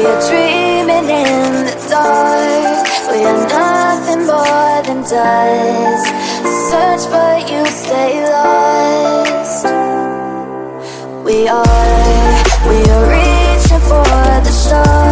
are dreaming in the dark. We are nothing more than dust. Search but you stay lost. We are reaching for the stars.